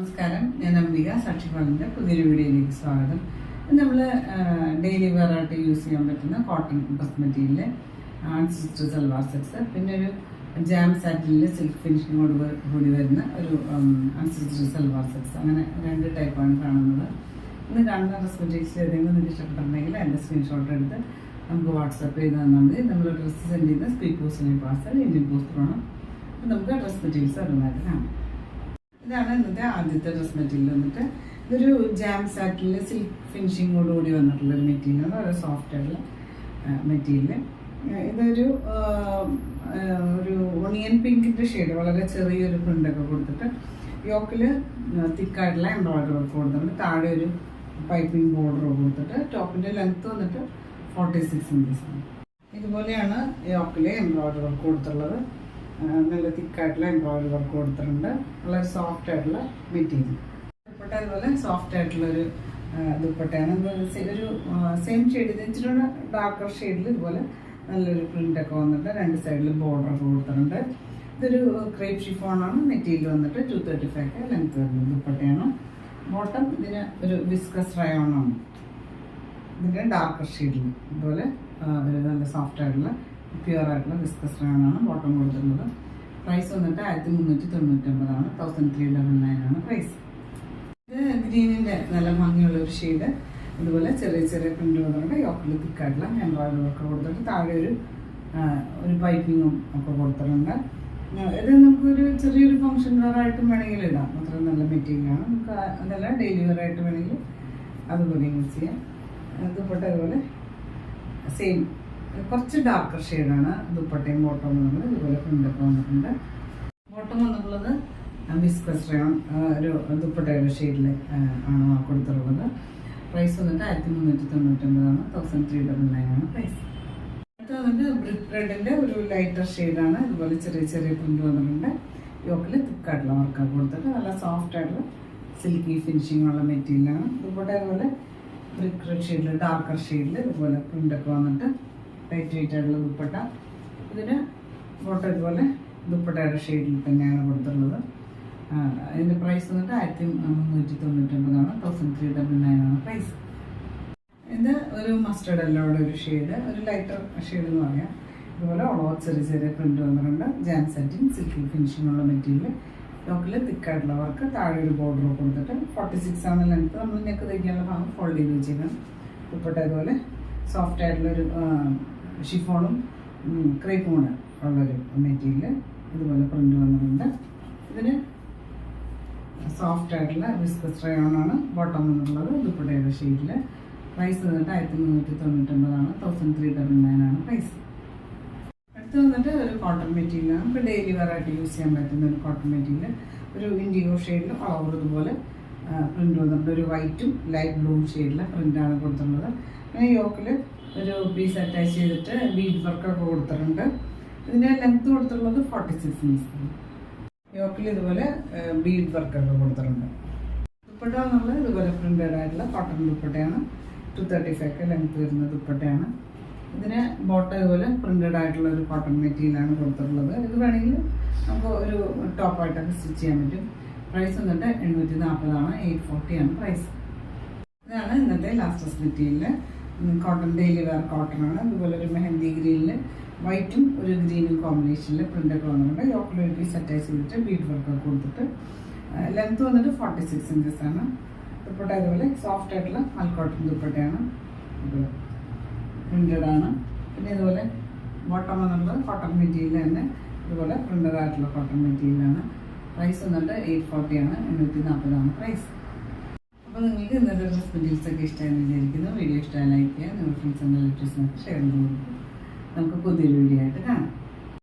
നമസ്കാരം, ഞാൻ അംബിക സാക്ഷിപാലിൻ്റെ പുതിയൊരു വീഡിയോയിലേക്ക് സ്വാഗതം. നമ്മൾ ഡെയിലി വെയർ ആയിട്ട് യൂസ് ചെയ്യാൻ പറ്റുന്ന cotton dress material unstitched salwar sets, പിന്നെ ഒരു ജാം സാറ്റിനിൽ സിൽക്ക് ഫിനിഷിങ്ങോട് കൂടി വരുന്ന ഒരു അൺസ്റ്റിച്ച്ഡ് സൽവാർ സെറ്റ്സ്, അങ്ങനെ രണ്ട് ടൈപ്പാണ് കാണുന്നത്. ഇന്ന് കാണുന്ന ഡ്രസ് മെറ്റീരിയൽസ് ഏതെങ്കിലും നിങ്ങൾക്ക് ഇഷ്ടപ്പെട്ടിട്ടുണ്ടെങ്കിൽ എൻ്റെ സ്ക്രീൻഷോട്ട് എടുത്ത് നമുക്ക് വാട്സാപ്പ് ചെയ്ത് തന്നാൽ മതി. നമ്മൾ ഡ്രസ്സ് സെൻഡ് ചെയ്യുന്ന സ്പീഡ് പോസ്റ്റിനെ പാർസൽ ഇന്ത്യൻ പോസ്റ്റ് വേണം. അപ്പോൾ നമുക്ക് ഡ്രസ് മെറ്റീരിയൽസ് ഓരോന്നായിട്ട് കാണാം. ഇതാണ് ഇന്നത്തെ ആദ്യത്തെ ഡ്രസ് മെറ്റീരിയൽ. വന്നിട്ട് ഇതൊരു ജാം സാറ്റിൽ സിൽക്ക് ഫിനിഷിങ്ങോടുകൂടി വന്നിട്ടുള്ള ഒരു മെറ്റീരിയലാണ്. വളരെ സോഫ്റ്റ് ആയിട്ടുള്ള മെറ്റീരിയൽ. ഇതൊരു ഒരു ഓണിയൻ പിങ്കിൻ്റെ ഷെയ്ഡ്, വളരെ ചെറിയൊരു പ്രിൻ്റൊക്കെ കൊടുത്തിട്ട് യോക്കിൽ തിക്കായിട്ടുള്ള എംബ്രോയിഡറി വർക്ക് കൊടുത്തിട്ടുണ്ട്. താഴെ ഒരു പൈപ്പിംഗ് ബോർഡർ കൊടുത്തിട്ട് ടോപ്പിൻ്റെ ലെങ്ത്ത് വന്നിട്ട് 46 ഇഞ്ചസ് ആണ്. ഇതുപോലെയാണ് യോക്കിൽ എംബ്രോയിഡറി വർക്ക് കൊടുത്തുള്ളത്. നല്ല തിക്കായിട്ടുള്ള എംബ്രോയിഡറി വർക്ക് കൊടുത്തിട്ടുണ്ട്. വളരെ സോഫ്റ്റ് ആയിട്ടുള്ള മെറ്റീരിയൽ. ദുപ്പട്ട അതുപോലെ സോഫ്റ്റ് ആയിട്ടുള്ളൊരു ദുപ്പട്ടയാണ്. ഒരു സെയിം ഷെയ്ഡ്, ഇച്ചിരി ഡാർക്കർ ഷെയ്ഡിൽ ഇതുപോലെ നല്ലൊരു പ്രിൻ്റൊക്കെ വന്നിട്ട് രണ്ട് സൈഡിൽ ബോർഡറൊക്കെ കൊടുത്തിട്ടുണ്ട്. ഇതൊരു ക്രേപ്പ് ഷിഫോണാണ്. മെറ്റീരിയൽ വന്നിട്ട് 235 ലെങ്ത് വരുന്നത് ദുപ്പട്ടയാണ്. ബോട്ടം ഇതിന് ഒരു വിസ്കസ് റയോണാണ്. ഇതിൻ്റെ ഡാർക്കർ ഷെയ്ഡിൽ ഇതുപോലെ ഒരു നല്ല സോഫ്റ്റ് ആയിട്ടുള്ള പ്യുവർ ആയിട്ടുള്ള വിസ്കസ് റയോണാണ് ബോട്ടം കൊടുത്തിട്ടുള്ളത്. പ്രൈസ് വന്നിട്ട് 1399 1399 പ്രൈസ്. ഇത് ഗ്രീനിൻ്റെ നല്ല ഭംഗിയുള്ള ഒരു ഷെയ്ഡ്. ഇതുപോലെ ചെറിയ ചെറിയ പ്രിൻ്റ് വന്നിട്ട് യോക്കിൽ തിക്കായിട്ടുള്ള എംബ്രോയിഡറി ഒക്കെ കൊടുത്തിട്ട് താഴെ ഒരു പൈപ്പിങ്ങും ഒക്കെ കൊടുത്തിട്ടുണ്ട്. ഇത് നമുക്കൊരു ചെറിയൊരു ഫംഗ്ഷൻ വെയർ ആയിട്ടും വേണമെങ്കിൽ ഇടാം. അത്രയും നല്ല മെറ്റീരിയലാണ്. നമുക്ക് അതല്ല ഡെയിലി വെയർ ആയിട്ട് വേണമെങ്കിൽ അതുപോലെ യൂസ് ചെയ്യാം. ദുപ്പട്ട അതുപോലെ സെയിം കുറച്ച് ഡാർക്കർ ഷെയ്ഡാണ് ദുപ്പട്ടയും ബോട്ടം വന്നത്. ഇതുപോലെ പ്രിൻ്റൊക്കെ വന്നിട്ടുണ്ട്. ബോട്ടം വന്നിട്ടുള്ളത് വിസ്കസ് റയോൺ ഒരു ദുപ്പട്ടയുടെ ഷെയ്ഡിൽ ആണ് കൊടുത്തിട്ടുള്ളത്. പ്രൈസ് വന്നിട്ട് 1399 1399 പ്രൈസ്. അടുത്ത് വന്നിട്ട് ബ്രിക്ക് റെഡിൻ്റെ ഒരു ലൈറ്റർ ഷെയ്ഡാണ്. ഇതുപോലെ ചെറിയ ചെറിയ പ്രിൻ്റ് വന്നിട്ടുണ്ട്. യോക്കിൽ തിക്കായിട്ടുള്ള വർക്കൊക്കെ കൊടുത്തിട്ട് നല്ല സോഫ്റ്റ് ആയിട്ടുള്ള സിൽക്കി ഫിനിഷിംഗ് ഉള്ള മെറ്റീരിയലാണ്. ദുപ്പട്ട അതുപോലെ ബ്രിക്ക് റെഡ് ഷെയ്ഡിൽ ഡാർക്കർ ഷെയ്ഡിൽ ഇതുപോലെ പ്രിൻ്റൊക്കെ വന്നിട്ട് ലൈറ്റ് വെയിറ്റ് ആയിട്ടുള്ള ദുപ്പട്ട. ഇതിന് ബോട്ടം ഇതുപോലെ ദുപ്പട്ടയുടെ ഷെയ്ഡിൽ തന്നെയാണ് കൊടുത്തിട്ടുള്ളത്. അതിൻ്റെ പ്രൈസ് വന്നിട്ട് 1399 1399 പ്രൈസ്. ഇത് ഒരു മസ്റ്റേർഡ് എല്ലോയുടെ ഒരു ഷെയ്ഡ്, ഒരു ലൈറ്റർ ഷെയ്ഡ് എന്ന് പറയാം. ഇതുപോലെ ഓളോ ചെറിയ ചെറിയ പ്രിൻ്റ് വന്നിട്ടുണ്ട്. ജാം സെറ്റിൻ സിൽക്കി ഫിനിഷിംഗ് ഉള്ള മെറ്റീരിയൽ. ടോപ്പിൽ തിക്കായിട്ടുള്ള വർക്ക്, താഴെ ഒരു ബോർഡർ കൊടുത്തിട്ട് 46 ആണ് ലെങ്ത്ത്. നമ്മൾ നെക്ക് തയ്ക്കാനുള്ള ഭാഗം ഫോൾഡ് ചെയ്ത് വെച്ചേക്കണം. ദുപ്പട്ട ഇതുപോലെ സോഫ്റ്റ് ആയിട്ടുള്ളൊരു ഷിഫോണും ക്രേപ്പും കൂടെ ഉള്ളൊരു മെറ്റീരിയൽ. ഇതുപോലെ പ്രിൻ്റ് വന്നിട്ടുണ്ട്. ഇതിന് സോഫ്റ്റ് ആയിട്ടുള്ള വിസ്കസ് റയോണാണ് ബോട്ടം വന്നിട്ടുള്ളത് ദുപ്പട്ടയുടെ ഷെയ്ഡിൽ. പ്രൈസ് വന്നിട്ട് 1399 1399 പ്രൈസ്. അടുത്ത് വന്നിട്ട് ഒരു കോട്ടൺ മെറ്റീരിയലാണ്. നമുക്ക് ഡെയിലി വെയർ ആയിട്ട് യൂസ് ചെയ്യാൻ പറ്റുന്ന ഒരു കോട്ടൺ മെറ്റീരിയൽ. ഒരു ഇൻഡിഗോ ഷെയ്ഡിൽ ഓവർ ഇതുപോലെ പ്രിൻ്റ് വന്നിട്ടുണ്ട്. ഒരു വൈറ്റും ലൈറ്റ് ബ്ലൂവും ഷെയ്ഡിലെ പ്രിൻ്റാണ് കൊടുത്തിട്ടുള്ളത്. പിന്നെ യോക്കിൽ ഒരു പീസ് അറ്റാച്ച് ചെയ്തിട്ട് ബീഡ് വർക്കൊക്കെ കൊടുത്തിട്ടുണ്ട്. ഇതിൻ്റെ ലെങ്ത്ത് കൊടുത്തിട്ടുള്ളത് 46 ഇഞ്ച്. യോക്കിൽ ഇതുപോലെ ബീഡ് വർക്കൊക്കെ കൊടുത്തിട്ടുണ്ട്. ദുപ്പട്ട എന്നുള്ളത് ഇതുപോലെ പ്രിൻ്റഡ് ആയിട്ടുള്ള കോട്ടൺ ദുപ്പട്ടയാണ്. 235 ലെങ്ത്ത് വരുന്ന ദുപ്പട്ടയാണ്. ഇതിന് ബോട്ടം ഇതുപോലെ പ്രിൻ്റഡ് ആയിട്ടുള്ള ഒരു കോട്ടൺ മെറ്റീരിയലാണ് കൊടുത്തിട്ടുള്ളത്. ഇത് വേണമെങ്കിൽ നമുക്ക് ഒരു ടോപ്പായിട്ടൊക്കെ സ്റ്റിച്ച് ചെയ്യാൻ പറ്റും. പ്രൈസ് വന്നിട്ട് 840 840 പ്രൈസ്. ഇതാണ് ഇന്നത്തെ last dress material. Cotton daily wear cotton ആണ്. ഇതുപോലെ ഒരു മെഹന്തി ഗ്രീനിൽ വൈറ്റും ഒരു ഗ്രീനും കോമ്പിനേഷനിൽ പ്രിൻ്റൊക്കെ വന്നിട്ടുണ്ട്. യോക്കിൽ ഒരു പീസ് അറ്റാച്ച് ചെയ്തിട്ട് ബീഡ് വർക്കൊക്കെ കൊടുത്തിട്ട് ലെങ്ത്ത് വന്നിട്ട് 46 ഇഞ്ചസ് ആണ്. ദുപ്പട്ട ഇതുപോലെ സോഫ്റ്റ് ആയിട്ടുള്ള മൽക്കോട്ടൺ ദുപ്പട്ടയാണ്. ഇത് പ്രിൻ്റഡ് ആണ്. പിന്നെ ഇതുപോലെ ബോട്ടം വന്നിട്ടുള്ളത് കോട്ടൺ മെറ്റീരിയൽ തന്നെ. ഇതുപോലെ പ്രിൻ്റഡ് ആയിട്ടുള്ള കോട്ടൺ മെറ്റീരിയലാണ്. പ്രൈസ് വന്നിട്ട് 840 840 പ്രൈസ്. അപ്പോൾ നിങ്ങൾക്ക് ഇന്നത്തെ ഡ്രസ് മെറ്റീരിയൽസ് ഒക്കെ ഇഷ്ടമായെന്ന് വിചാരിക്കുന്നു. വീഡിയോ ഇഷ്ടമായി ലൈക്ക് ചെയ്യുക. നിങ്ങളുടെ ഫ്രണ്ട്സ് ആൻഡ് റിലേറ്റീവ്സിനൊക്കെ ഷെയർ ചെയ്ത് കൊടുക്കും. നമുക്ക് പുതിയൊരു വീഡിയോ ആയിട്ട് കാണാം.